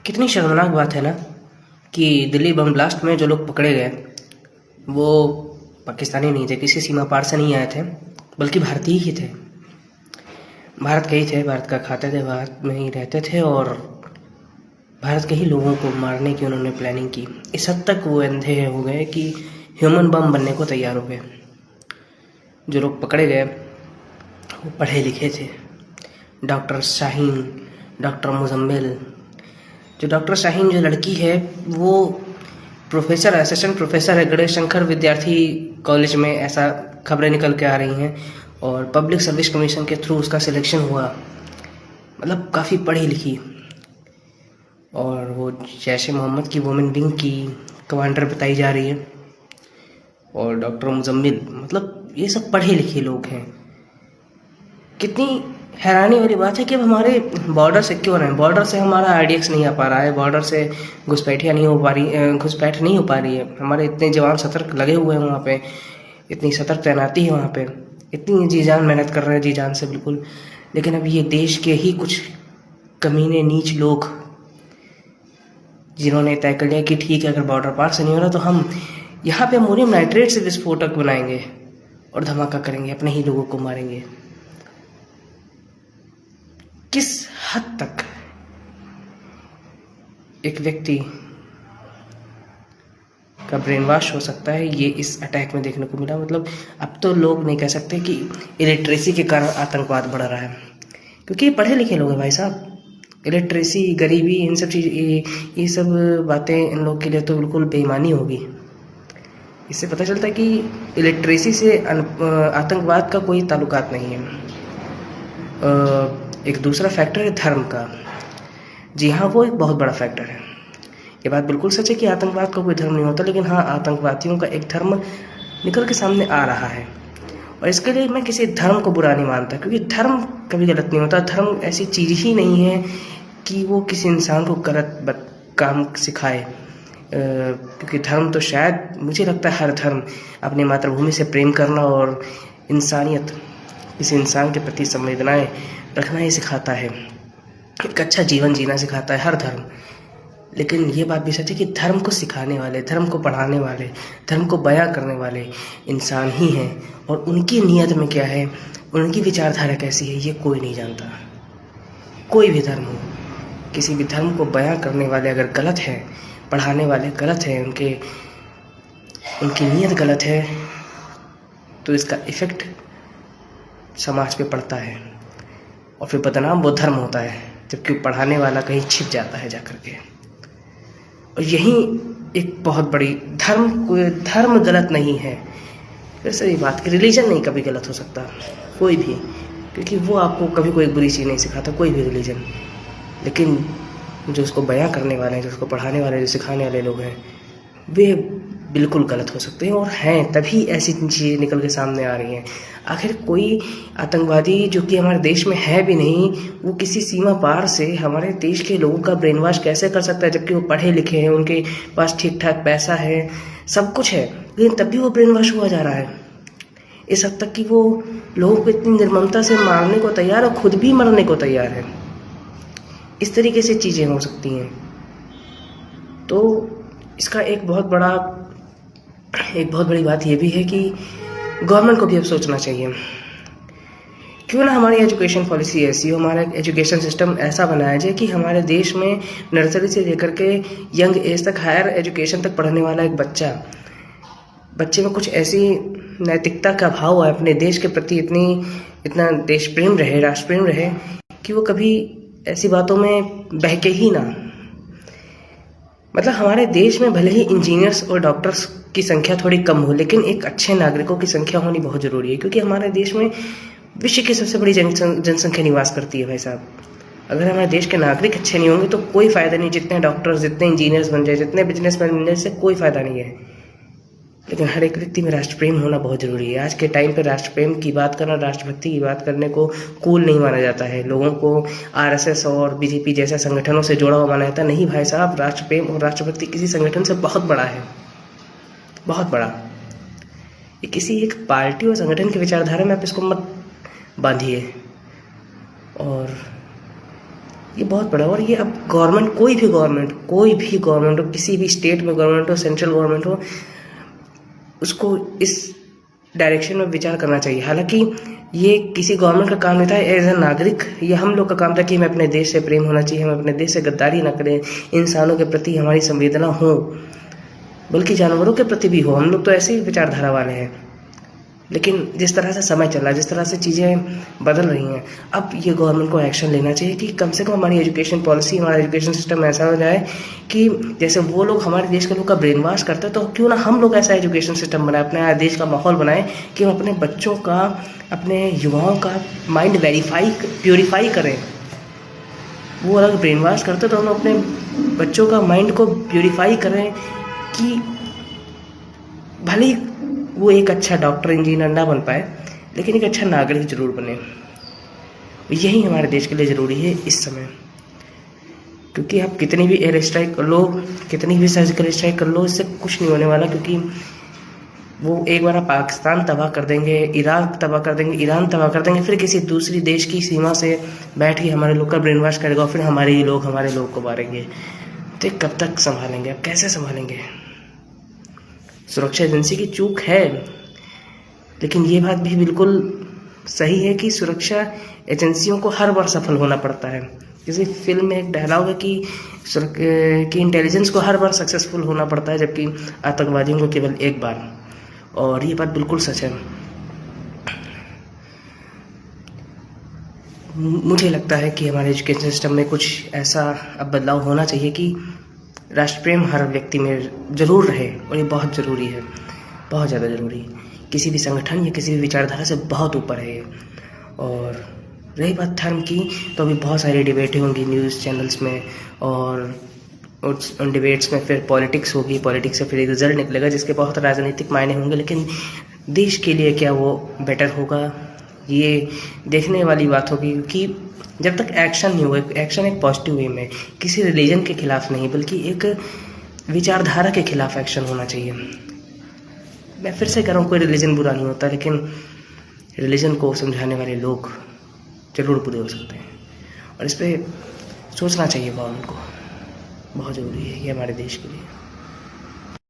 कितनी शर्मनाक बात है ना कि दिल्ली बम ब्लास्ट में जो लोग पकड़े गए वो पाकिस्तानी नहीं थे, किसी सीमा पार से नहीं आए थे, बल्कि भारतीय ही थे। भारत के ही थे, भारत का खाते थे, भारत में ही रहते थे और भारत के ही लोगों को मारने की उन्होंने प्लानिंग की। इस हद तक वो अंधे हो गए कि ह्यूमन बम बनने को तैयार हो गए। जो लोग पकड़े गए वो पढ़े लिखे थे। Doctor Shaheen, doctor Muzammil. जो डॉक्टर शाहीन जो लड़की है वो प्रोफेसर, असिस्टेंट प्रोफेसर है गणेश शंकर विद्यार्थी कॉलेज में, ऐसा खबरें निकल के आ रही हैं। और पब्लिक सर्विस कमीशन के थ्रू उसका सिलेक्शन हुआ, मतलब काफ़ी पढ़ी लिखी। और वो जैश ए मोहम्मद की वुमेन विंग की कमांडर बताई जा रही है। और डॉक्टर मुजम्मिल, मतलब ये सब पढ़े लिखे लोग हैं। कितनी हैरानी वाली बात है कि अब हमारे बॉर्डर सिक्योर हैं, बॉर्डर से हमारा आरडीएक्स नहीं आ पा रहा है, बॉर्डर से घुसपैठियाँ नहीं हो पा रही, घुसपैठ नहीं हो पा रही है। हमारे इतने जवान सतर्क लगे हुए हैं वहाँ पे, इतनी सतर्क तैनाती है वहाँ पे, इतनी जी जान मेहनत कर रहे हैं, जी जान से बिल्कुल। लेकिन अब ये देश के ही कुछ कमीने नीच लोग जिन्होंने तय कर लिया कि ठीक है, अगर बॉर्डर पार से नहीं हो रहा तो हम यहाँ पे अमोनियम नाइट्रेट से विस्फोटक बनाएंगे और धमाका करेंगे, अपने ही लोगों को मारेंगे। किस हद तक एक व्यक्ति का ब्रेन वॉश हो सकता है, ये इस अटैक में देखने को मिला। मतलब अब तो लोग नहीं कह सकते कि इलिटरेसी के कारण आतंकवाद बढ़ रहा है, क्योंकि ये पढ़े लिखे लोग हैं भाई साहब। इलिटरेसी, गरीबी, इन सब चीज़, ये सब बातें इन लोग के लिए तो बिल्कुल बेईमानी होगी। इससे पता चलता है कि इलिटरेसी से आतंकवाद का कोई ताल्लुकात नहीं है। एक दूसरा फैक्टर है धर्म का। जी हाँ, वो एक बहुत बड़ा फैक्टर है। ये बात बिल्कुल सच है कि आतंकवाद का कोई धर्म नहीं होता, लेकिन हाँ, आतंकवादियों का एक धर्म निकल के सामने आ रहा है। और इसके लिए मैं किसी धर्म को बुरा नहीं मानता, क्योंकि धर्म कभी गलत नहीं होता। धर्म ऐसी चीज़ ही नहीं है कि वो किसी इंसान को गलत काम सिखाए। क्योंकि धर्म तो शायद मुझे लगता है हर धर्म अपनी मातृभूमि से प्रेम करना और इंसानियत, किसी इंसान के प्रति संवेदनाएं रखना ही सिखाता है, एक अच्छा जीवन जीना सिखाता है हर धर्म। लेकिन ये बात भी सच है कि धर्म को सिखाने वाले, धर्म को पढ़ाने वाले, धर्म को बयां करने वाले इंसान ही हैं। और उनकी नीयत में क्या है, उनकी विचारधारा कैसी है, ये कोई नहीं जानता। कोई भी धर्म हो, किसी भी धर्म को बयां करने वाले अगर गलत है, पढ़ाने वाले गलत है, उनकी नीयत गलत है, तो इसका इफ़ेक्ट समाज पे पड़ता है। और फिर बदनाम वो धर्म होता है, जबकि पढ़ाने वाला कहीं छिप जाता है जाकर के। और यही एक बहुत बड़ी धर्म गलत नहीं है। वैसे ये बात कि रिलीजन नहीं कभी गलत हो सकता, कोई भी, क्योंकि वो आपको कभी कोई बुरी चीज़ नहीं सिखाता, कोई भी रिलीजन। लेकिन जो उसको बयां करने वाले हैं, जो उसको पढ़ाने वाले, जो सिखाने वाले लोग हैं, वे बिल्कुल गलत हो सकते हैं और हैं, तभी ऐसी चीज़ें निकल के सामने आ रही हैं। आखिर कोई आतंकवादी जो कि हमारे देश में है भी नहीं, वो किसी सीमा पार से हमारे देश के लोगों का ब्रेन वॉश कैसे कर सकता है, जबकि वो पढ़े लिखे हैं, उनके पास ठीक ठाक पैसा है, सब कुछ है, लेकिन तब भी वो ब्रेन वॉश हुआ जा रहा है। इस हद तक कि वो लोगों को इतनी निर्ममता से मारने को तैयार और खुद भी मरने को तैयार है। इस तरीके से चीज़ें हो सकती हैं। तो इसका एक बहुत बड़ी बात यह भी है कि गवर्नमेंट को भी अब सोचना चाहिए, क्यों ना हमारी एजुकेशन पॉलिसी ऐसी हो, हमारा एजुकेशन सिस्टम ऐसा बनाया जाए कि हमारे देश में नर्सरी से लेकर के यंग एज तक, हायर एजुकेशन तक पढ़ने वाला एक बच्चे में कुछ ऐसी नैतिकता का भाव है, अपने देश के प्रति इतना देश प्रेम रहे, राष्ट्र प्रेम रहे, कि वो कभी ऐसी बातों में बहके ही ना। मतलब हमारे देश में भले ही इंजीनियर्स और डॉक्टर्स की संख्या थोड़ी कम हो, लेकिन एक अच्छे नागरिकों की संख्या होनी बहुत ज़रूरी है, क्योंकि हमारे देश में विश्व की सबसे बड़ी जनसंख्या निवास करती है भाई साहब। अगर हमारे देश के नागरिक अच्छे नहीं होंगे तो कोई फ़ायदा नहीं, जितने डॉक्टर्स, जितने इंजीनियर्स बन जाए, जितने बिजनेसमैन बन जाए, इससे कोई फ़ायदा नहीं है। लेकिन हर एक व्यक्ति में राष्ट्र प्रेम होना बहुत ज़रूरी है। आज के टाइम पे राष्ट्र प्रेम की बात करना, राष्ट्रभक्ति की बात करने को कूल नहीं माना जाता है। लोगों को आरएसएस और बीजेपी जैसे संगठनों से जोड़ा हुआ माना जाता है। नहीं भाई साहब, राष्ट्र प्रेम और राष्ट्रभक्ति किसी संगठन से बहुत बड़ा है, बहुत बड़ा। ये किसी एक पार्टी और संगठन की विचारधारा में आप इसको मत बांधिए। और ये बहुत बड़ा है। और ये अब गवर्नमेंट, कोई भी गवर्नमेंट हो, किसी भी स्टेट में गवर्नमेंट हो, सेंट्रल गवर्नमेंट हो, उसको इस डायरेक्शन में विचार करना चाहिए। हालांकि ये किसी गवर्नमेंट का काम नहीं था, एज ए नागरिक ये हम लोग का काम था कि हमें अपने देश से प्रेम होना चाहिए, हमें अपने देश से गद्दारी ना करें, इंसानों के प्रति हमारी संवेदना हो, बल्कि जानवरों के प्रति भी हो। हम लोग तो ऐसी विचारधारा वाले हैं। लेकिन जिस तरह से समय चल रहा है, जिस तरह से चीज़ें बदल रही हैं, अब ये गवर्नमेंट को एक्शन लेना चाहिए कि कम से कम हमारी एजुकेशन पॉलिसी, हमारा एजुकेशन सिस्टम ऐसा हो जाए कि जैसे वो लोग हमारे देश के लोग का ब्रेन वॉश करते हैं, तो क्यों ना हम लोग ऐसा एजुकेशन सिस्टम बनाए, अपने देश का माहौल बनाए कि हम अपने बच्चों का, अपने युवाओं का माइंड प्योरीफाई करें। वो अगर ब्रेन वॉश करते तो हम अपने बच्चों का माइंड को प्योरीफाई करें कि भले ही वो एक अच्छा डॉक्टर, इंजीनियर ना बन पाए, लेकिन एक अच्छा नागरिक जरूर बने। यही हमारे देश के लिए ज़रूरी है इस समय। क्योंकि आप कितनी भी एयर स्ट्राइक कर लो, कितनी भी सर्जिकल स्ट्राइक कर लो, इससे कुछ नहीं होने वाला। क्योंकि वो एक बार पाकिस्तान तबाह कर देंगे, इराक तबाह कर देंगे, ईरान तबाह कर देंगे, फिर किसी दूसरी देश की सीमा से बैठ के हमारे लोग का ब्रेन वॉश करेगा, और फिर हमारे लोग को मारेंगे। तो कब तक संभालेंगे? अब कैसे संभालेंगे? सुरक्षा एजेंसी की चूक है, लेकिन ये बात भी बिल्कुल सही है कि सुरक्षा एजेंसियों को हर बार सफल होना पड़ता है। किसी फिल्म में एक डायलॉग है कि इंटेलिजेंस को हर बार सक्सेसफुल होना पड़ता है, जबकि आतंकवादियों को केवल एक बार। और ये बात बिल्कुल सच है। मुझे लगता है कि हमारे एजुकेशन सिस्टम में कुछ ऐसा अब बदलाव होना चाहिए कि राष्ट्र प्रेम हर व्यक्ति में ज़रूर रहे, और ये बहुत ज़रूरी है, बहुत ज़्यादा ज़रूरी। किसी भी संगठन या किसी भी विचारधारा से बहुत ऊपर है ये। और रही बात धर्म की, तो अभी बहुत सारी डिबेटें होंगी न्यूज़ चैनल्स में, और उन डिबेट्स में फिर पॉलिटिक्स होगी, पॉलिटिक्स से फिर एक रिजल्ट निकलेगा जिसके बहुत राजनीतिक मायने होंगे। लेकिन देश के लिए क्या वो बेटर होगा, ये देखने वाली बात होगी। क्योंकि जब तक एक्शन नहीं हुआ, एक्शन एक पॉजिटिव वे में, किसी रिलीजन के खिलाफ नहीं, बल्कि एक विचारधारा के खिलाफ एक्शन होना चाहिए। मैं फिर से कह रहा हूँ, कोई रिलीजन बुरा नहीं होता, लेकिन रिलीजन को समझाने वाले लोग जरूर बुरे हो सकते हैं। और इस पर सोचना चाहिए गवर्नमेंट को, बहुत ज़रूरी है ये हमारे देश के लिए।